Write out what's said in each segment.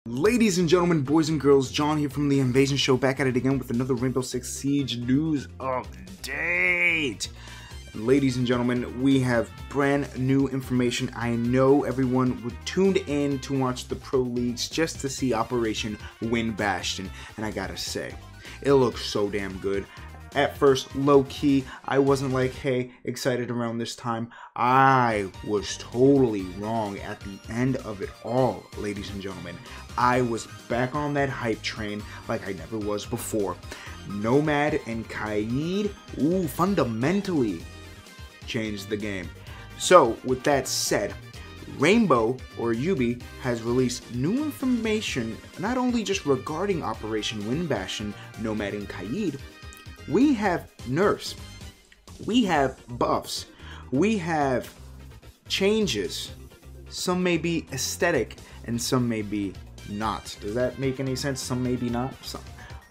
Ladies and gentlemen, boys and girls, John here from the Invasion Show, back at it again with another Rainbow Six Siege news update. Ladies and gentlemen, we have brand new information. I know everyone was tuned in to watch the Pro Leagues just to see Operation Win Bastion, and I gotta say, it looks so damn good. At first, low-key, I wasn't like, hey, excited around this time. I was totally wrong at the end of it all, ladies and gentlemen. I was back on that hype train like I never was before. Nomad and Kaid, fundamentally changed the game. So, with that said, Rainbow, or Ubi, has released new information not only just regarding Operation Win Bastion, Nomad and Kaid. We have nerfs, we have buffs, we have changes. Some may be aesthetic and some may be not. Does that make any sense? Some may be not.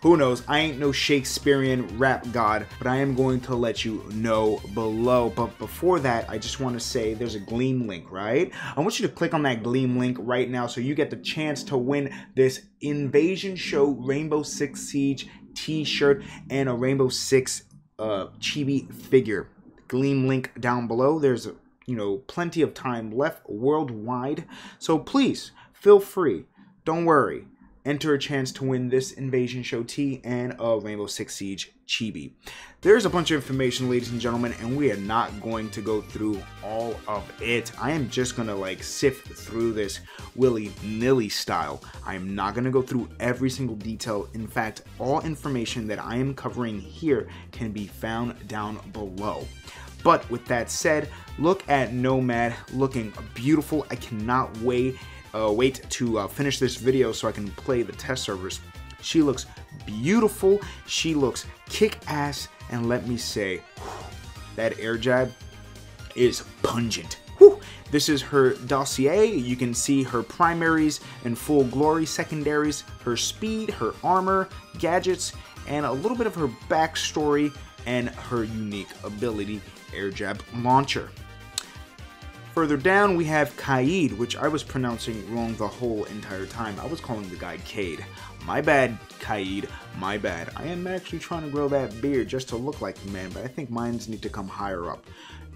Who knows? I ain't no Shakespearean rap god, but I am going to let you know below. But before that, I just want to say there's a Gleam link, right? I want you to click on that Gleam link right now so you get the chance to win this Invasion Show Rainbow Six Siege t-shirt and a Rainbow Six chibi figure. Gleam link down below. There's plenty of time left worldwide, so please feel free. Don't worry. Enter a chance to win this Invasion Show tee and a Rainbow Six Siege chibi. There's a bunch of information, ladies and gentlemen, and we are not going to go through all of it. I am just gonna sift through this willy-nilly style. I am not gonna go through every single detail. In fact, all information that I am covering here can be found down below. But with that said, look at Nomad looking beautiful. I cannot wait to finish this video so I can play the test servers. She looks beautiful, she looks kick-ass, and let me say, that air jab is pungent. Whew. This is her dossier. You can see her primaries in full glory, secondaries, her speed, her armor, gadgets, and a little bit of her backstory and her unique ability, air jab launcher. Further down, we have Kaid, which I was pronouncing wrong the whole entire time. I was calling the guy Cade. My bad, Kaid. My bad. I am actually trying to grow that beard just to look like the man, but I think mine need to come higher up.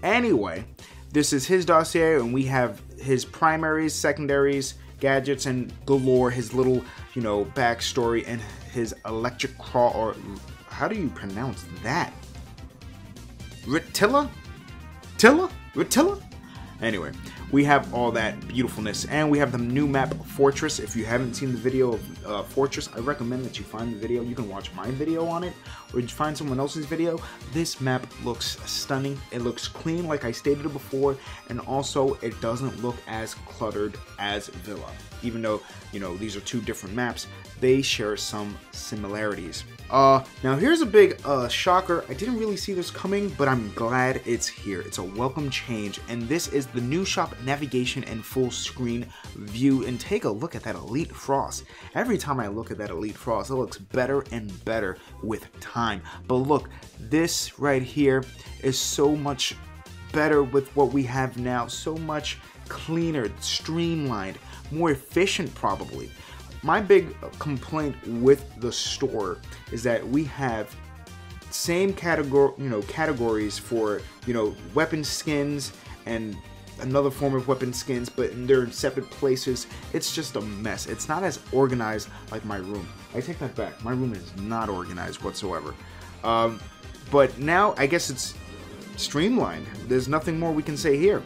Anyway, this is his dossier, and we have his primaries, secondaries, gadgets, and galore, his little, backstory, and his electric crawl, or how do you pronounce that? Ritilla? Ritilla? Anyway, we have all that beautifulness, and we have the new map Fortress. If you haven't seen the video of Fortress, I recommend that you find the video. You can watch my video on it, or you find someone else's video. This map looks stunning. It looks clean, like I stated before, and also it doesn't look as cluttered as Villa. Even though, these are two different maps, they share some similarities. Now here's a big shocker. I didn't really see this coming, but I'm glad it's here. It's a welcome change, and this is the new shop navigation and full screen view. And take a look at that Elite Frost. Every time I look at that Elite Frost, it looks better and better with time. But look, this right here is so much better with what we have now. So much cleaner, streamlined, more efficient probably. My big complaint with the store is that we have same categories for, weapon skins and another form of weapon skins, but they're in separate places. It's just a mess. It's not as organized like my room. I take that back. My room is not organized whatsoever. But now I guess it's streamlined. There's nothing more we can say here.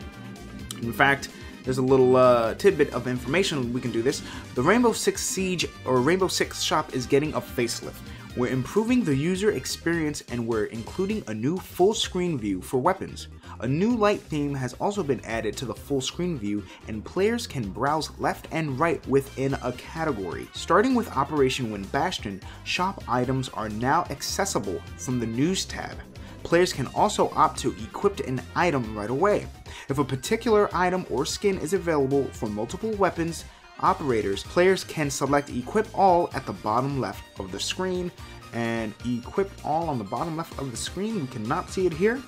In fact, there's a little tidbit of information we can do this. The Rainbow Six Siege or Rainbow Six shop is getting a facelift. We're improving the user experience, and we're including a new full screen view for weapons. A new light theme has also been added to the full screen view, and players can browse left and right within a category. Starting with Operation Win Bastion, shop items are now accessible from the News tab. Players can also opt to equip an item right away. If a particular item or skin is available for multiple weapons operators, players can select Equip All at the bottom left of the screen, and Equip All on the bottom left of the screen, we cannot see it here.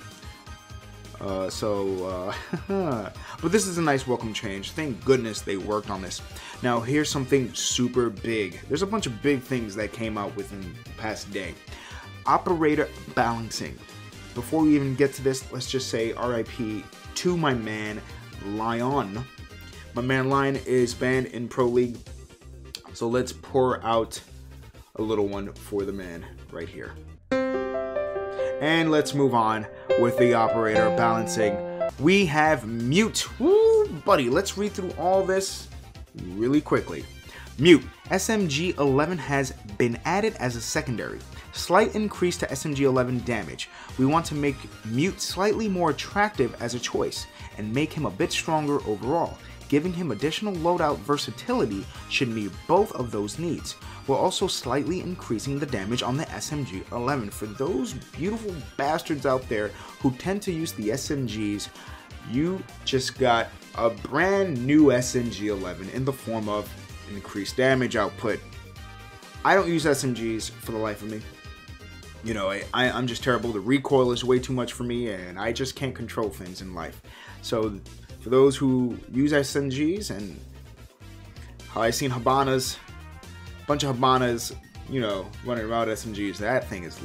But this is a nice welcome change. Thank goodness they worked on this. Now here's something super big. There's a bunch of big things that came out within the past day. Operator balancing. Before we even get to this, let's just say RIP to my man Lion. My man Lion is banned in Pro League, so let's pour out a little one for the man right here. And let's move on with the operator balancing. We have Mute. Woo, buddy, let's read through all this really quickly. Mute. SMG 11 has been added as a secondary. Slight increase to SMG 11 damage. We want to make Mute slightly more attractive as a choice and make him a bit stronger overall. Giving him additional loadout versatility should meet both of those needs. We're also slightly increasing the damage on the SMG 11. For those beautiful bastards out there who tend to use the SMGs, you just got a brand new SMG 11 in the form of increased damage output. I don't use SMGs for the life of me. You know, I'm just terrible. The recoil is way too much for me, and I just can't control things in life. So for those who use SMGs, and how I seen Habanas, a bunch of Habanas, you know, running around SMGs, that thing is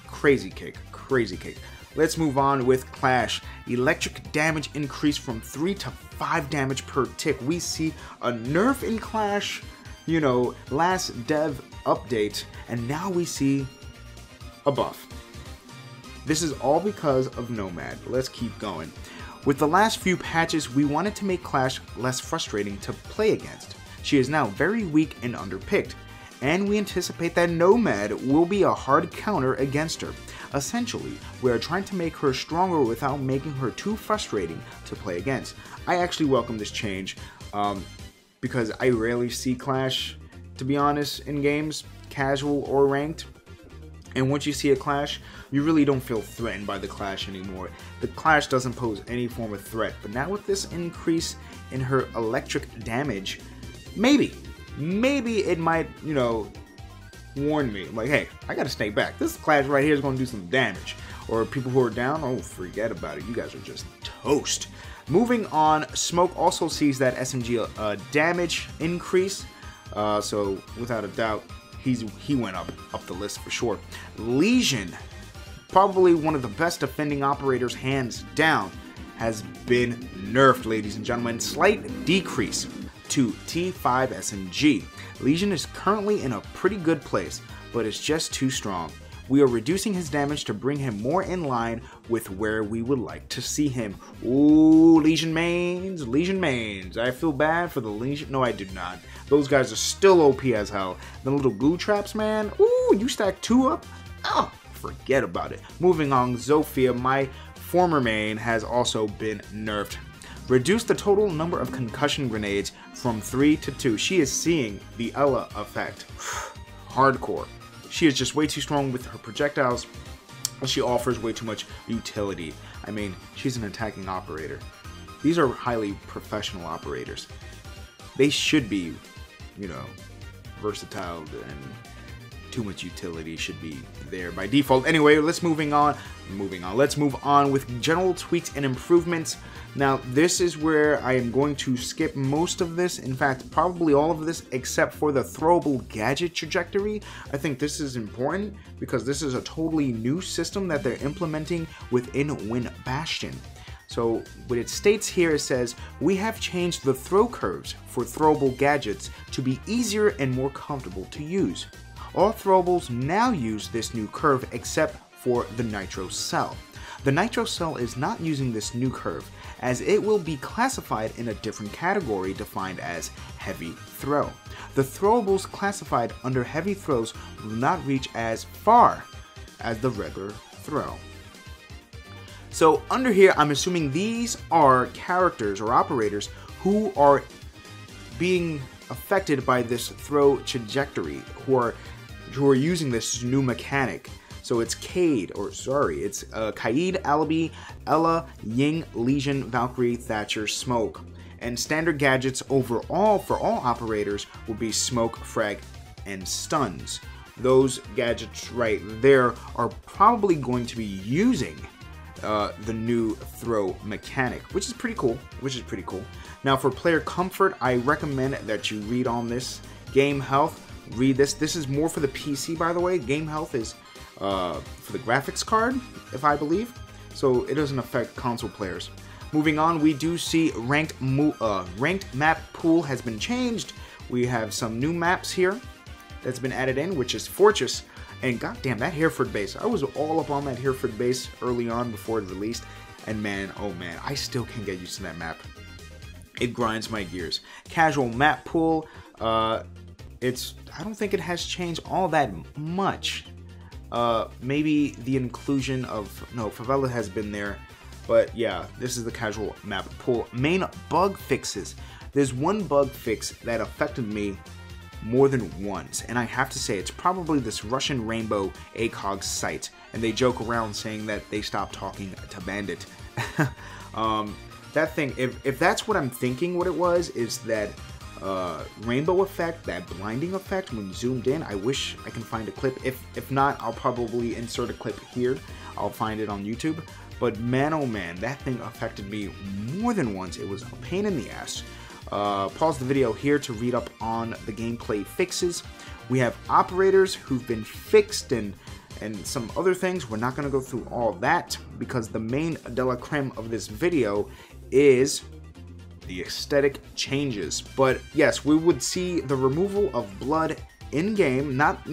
crazy kick, crazy kick. Let's move on with Clash. Electric damage increased from 3 to 5 damage per tick. We see a nerf in Clash, you know, last dev update, and now we see a buff. This is all because of Nomad. Let's keep going. With the last few patches, we wanted to make Clash less frustrating to play against. She is now very weak and underpicked, and we anticipate that Nomad will be a hard counter against her. Essentially, we are trying to make her stronger without making her too frustrating to play against. I actually welcome this change because I rarely see Clash, to be honest, in games, casual or ranked. And once you see a Clash, you really don't feel threatened by the Clash anymore. The Clash doesn't pose any form of threat. But now with this increase in her electric damage, maybe it might, you know, warn me. Like, hey, I gotta stay back. This Clash right here is gonna do some damage. Or people who are down, oh, forget about it. You guys are just toast. Moving on, Smoke also sees that SMG damage increase. So without a doubt, he went up the list for sure. Lesion, probably one of the best defending operators hands down, has been nerfed, ladies and gentlemen. Slight decrease to T5 SMG. Lesion is currently in a pretty good place, but it's just too strong. We are reducing his damage to bring him more in line with where we would like to see him. Ooh, Lesion mains, Lesion mains. I feel bad for the Lesion. No, I do not. Those guys are still OP as hell. The little glue traps, man. Ooh, you stack 2 up? Oh, forget about it. Moving on, Zofia, my former main, has also been nerfed. Reduce the total number of concussion grenades from 3 to 2. She is seeing the Ella effect. Hardcore. She is just way too strong with her projectiles, and she offers way too much utility. I mean, she's an attacking operator. These are highly professional operators. They should be, you know, versatile, and too much utility should be there by default. Anyway, let's move on with general tweaks and improvements. Now, this is where I am going to skip most of this. In fact, probably all of this except for the throwable gadget trajectory. I think this is important because this is a totally new system that they're implementing within Win Bastion. So what it states here, it says, we have changed the throw curves for throwable gadgets to be easier and more comfortable to use. All throwables now use this new curve except for the Nitro Cell. The Nitro Cell is not using this new curve, as it will be classified in a different category defined as heavy throw. The throwables classified under heavy throws will not reach as far as the regular throw. So under here, I'm assuming these are characters or operators who are being affected by this throw trajectory, who are using this new mechanic. So it's Kaid, Alabi, Ella, Ying, Lesion, Valkyrie, Thatcher, Smoke. And standard gadgets overall for all operators will be Smoke, Frag, and Stuns. Those gadgets right there are probably going to be using the new throw mechanic, which is pretty cool. Now, for player comfort, I recommend that you read on this. Game health, read this. This is more for the PC, by the way. Game health is for the graphics card, if I believe, so it doesn't affect console players. Moving on, we do see ranked map pool has been changed. We have some new maps here that's been added in, which is Fortress. And goddamn, that Hereford base. I was all up on that Hereford base early on before it released. And man, oh man, I still can't get used to that map. It grinds my gears. Casual map pool. I don't think it has changed all that much. Maybe the inclusion of, no, Favela has been there. But yeah, this is the casual map pool. Main bug fixes. There's one bug fix that affected me more than once, and I have to say it's probably this Russian Rainbow ACOG site, and they joke around saying that they stopped talking to Bandit. That thing, if that's what I'm thinking what it was, is that rainbow effect, that blinding effect when zoomed in. I wish I can find a clip. If not, I'll probably insert a clip here. I'll find it on YouTube. But man, oh man, that thing affected me more than once. It was a pain in the ass. Pause the video here to read up on the gameplay fixes. We have operators who've been fixed and some other things. We're not going to go through all that because the main de la creme of this video is the aesthetic changes. But yes, we would see the removal of blood in game, not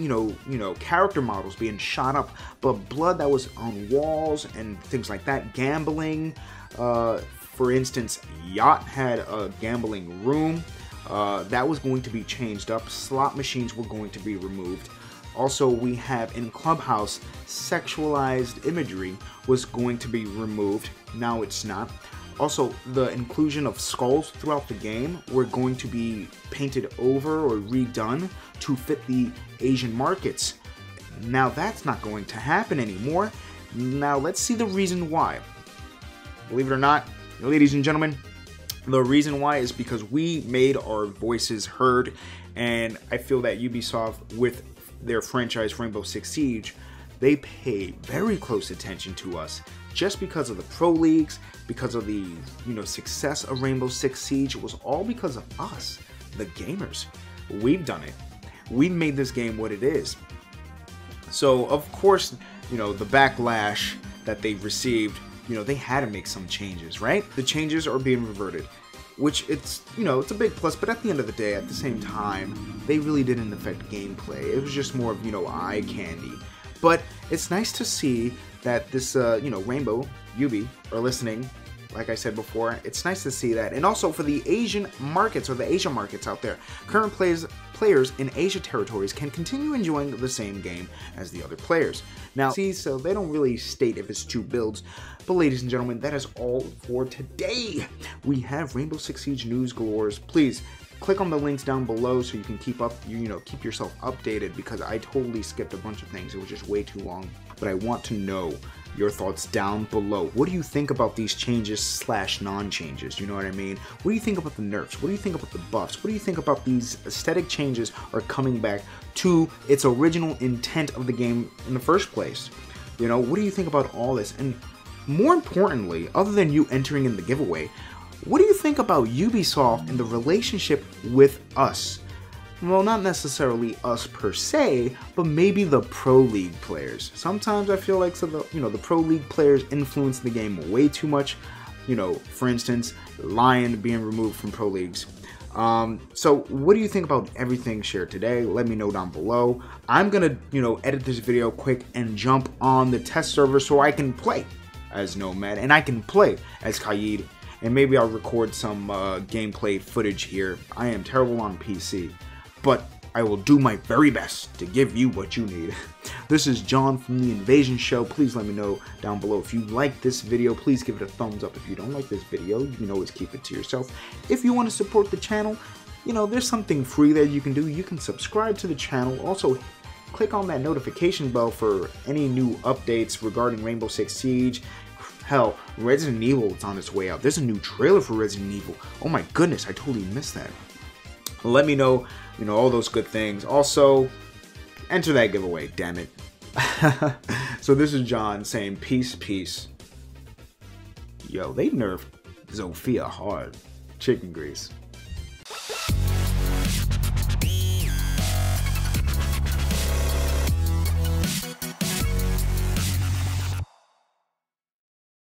character models being shot up, but blood that was on walls and things like that. Gambling, for instance, Yacht had a gambling room that was going to be changed up. Slot machines were going to be removed. Also, we have in Clubhouse, sexualized imagery was going to be removed. Now it's not. Also, the inclusion of skulls throughout the game were going to be painted over or redone to fit the Asian markets. Now that's not going to happen anymore. Now let's see the reason why. Believe it or not, ladies and gentlemen, the reason why is because we made our voices heard, and I feel that Ubisoft, with their franchise Rainbow Six Siege, they pay very close attention to us just because of the pro leagues, because of the success of Rainbow Six Siege. It was all because of us, the gamers. We've done it. We made this game what it is. So of course, the backlash that they've received, they had to make some changes, right? The changes are being reverted, which it's a big plus, but at the end of the day, at the same time, they really didn't affect gameplay. It was just more of, eye candy. But it's nice to see that this, Rainbow, Ubi, are listening. Like I said before, it's nice to see that. And also for the Asian markets, or the Asia markets out there, current players in Asia territories can continue enjoying the same game as the other players. Now, see, so they don't really state if it's 2 builds. But ladies and gentlemen, that is all for today. We have Rainbow Six Siege news galores. Please click on the links down below so you can keep up, keep yourself updated, because I totally skipped a bunch of things. It was just way too long. But I want to know your thoughts down below. What do you think about these changes / non-changes? You know what I mean? What do you think about the nerfs? What do you think about the buffs? What do you think about these aesthetic changes are coming back to its original intent of the game in the first place? What do you think about all this? And more importantly, other than you entering in the giveaway, what do you think about Ubisoft and the relationship with us? Well, not necessarily us per se, but maybe the Pro League players. Sometimes I feel like the Pro League players influence the game way too much. For instance, Lion being removed from Pro Leagues. So what do you think about everything shared today? Let me know down below. I'm gonna, edit this video quick and jump on the test server so I can play as Nomad and I can play as Kaid. And maybe I'll record some gameplay footage here. I am terrible on PC, but I will do my very best to give you what you need. This is John from The Invasion Show. Please let me know down below if you like this video. Please give it a thumbs up. If you don't like this video, you can always keep it to yourself. If you want to support the channel, there's something free that you can do. You can subscribe to the channel. Also, click on that notification bell for any new updates regarding Rainbow Six Siege. Hell, Resident Evil is on its way out. There's a new trailer for Resident Evil. Oh my goodness, I totally missed that. Let me know, all those good things. Also, enter that giveaway, damn it. So this is John saying peace, peace, Yo, they nerfed Zofia hard. Chicken grease.